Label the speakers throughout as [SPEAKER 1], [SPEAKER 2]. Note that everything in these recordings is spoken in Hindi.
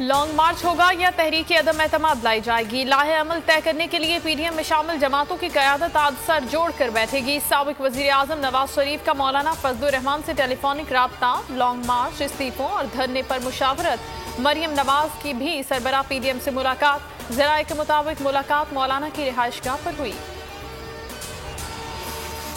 [SPEAKER 1] लॉन्ग मार्च होगा या तहरीक अदम एतमाद लाई जाएगी। लाहे अमल तय करने के लिए पीडीएम में शामिल जमातों की क़यादत आज सर जोड़ कर बैठेगी। साबिक वज़ीर आज़म नवाज शरीफ का मौलाना फजलुर रहमान से टेलीफोनिक राब्ता। लॉन्ग मार्च, इस्तीफों और धरने पर मुशावरत। मरियम नवाज की भी सरबराह पीडीएम से मुलाकात। ज़राए के मुताबिक मुलाकात मौलाना की रिहाइशगाह पर हुई।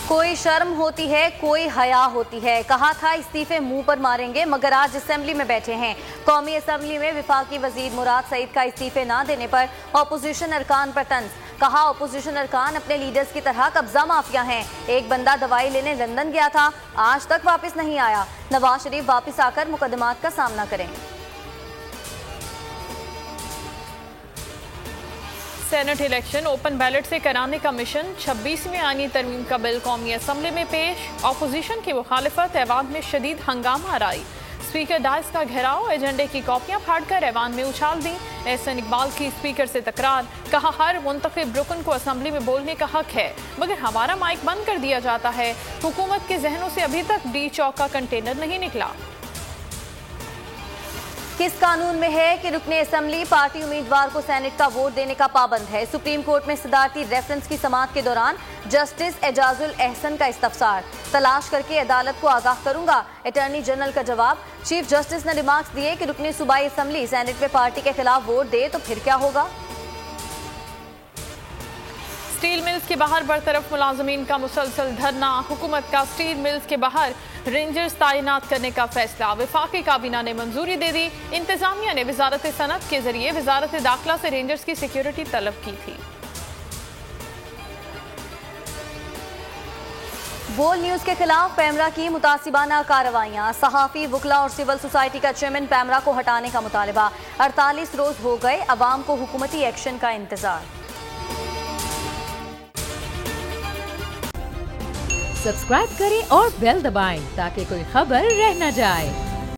[SPEAKER 2] कोई शर्म होती है, कोई हया होती है। कहा था इस्तीफे मुंह पर मारेंगे, मगर आज असेंबली में बैठे हैं। कौमी असेंबली में विफाकी वजीर मुराद सईद का इस्तीफे ना देने पर अपोजिशन अरकान पर तंज। कहा अपोजिशन अरकान अपने लीडर्स की तरह कब्जा माफिया हैं। एक बंदा दवाई लेने लंदन गया था, आज तक वापस नहीं आया। नवाज शरीफ वापस आकर मुकदमात का सामना करें।
[SPEAKER 1] सेनेट इलेक्शन ओपन बैलेट से कराने का मिशन। 26वीं आईनी तरमीम का बिल कौमी असम्बली में पेश। अपोजिशन की मुखालिफत, ऐवान में शदीद हंगामा आराई। स्पीकर डाइस का घेराव, एजेंडे की कॉपियां फाड़कर ऐवान में उछाल दी। एहसन इकबाल की स्पीकर से तकरार। कहा हर मुंतखब रुकन को असम्बली में बोलने का हक है, मगर हमारा माइक बंद कर दिया जाता है। हुकूमत के जहनों से अभी तक डी चौक का कंटेनर नहीं निकला।
[SPEAKER 2] किस कानून में है कि रुकने असेंबली पार्टी उम्मीदवार को सेनेट का वोट देने का पाबंद है। सुप्रीम कोर्ट में सदारती रेफरेंस की समाअत के दौरान जस्टिस एजाजुल एहसन का इस्तफसार। तलाश करके अदालत को आगाह करूंगा, अटॉर्नी जनरल का जवाब। चीफ जस्टिस ने रिमार्क्स दिए कि रुकने सूबाई असेंबली सेनेट में पार्टी के खिलाफ वोट दे तो फिर क्या होगा।
[SPEAKER 1] स्टील मिल्स के बाहर बरतरफ मुलाजमीन का मुसलसल धरना। हुकूमत का स्टील मिल्स के बाहर रेंजर्स तैनात करने का फैसला। वफाकी काबीना ने मंजूरी दे दी। इंतजामिया ने वजारत सनत के जरिए वजारत दाखिला से रेंजर्स की सिक्योरिटी तलब की थी।
[SPEAKER 2] बोल न्यूज के खिलाफ पैमरा की मुतासिबाना कार्रवाइयां। सहाफी, वकला और सिविल सोसाइटी का चेयरमैन पैमरा को हटाने का मुतालबा। 48 रोज हो गए, अवाम को हुकूमती एक्शन का इंतजार।
[SPEAKER 3] सब्सक्राइब करें और बेल दबाएं ताकि कोई खबर रह न जाए।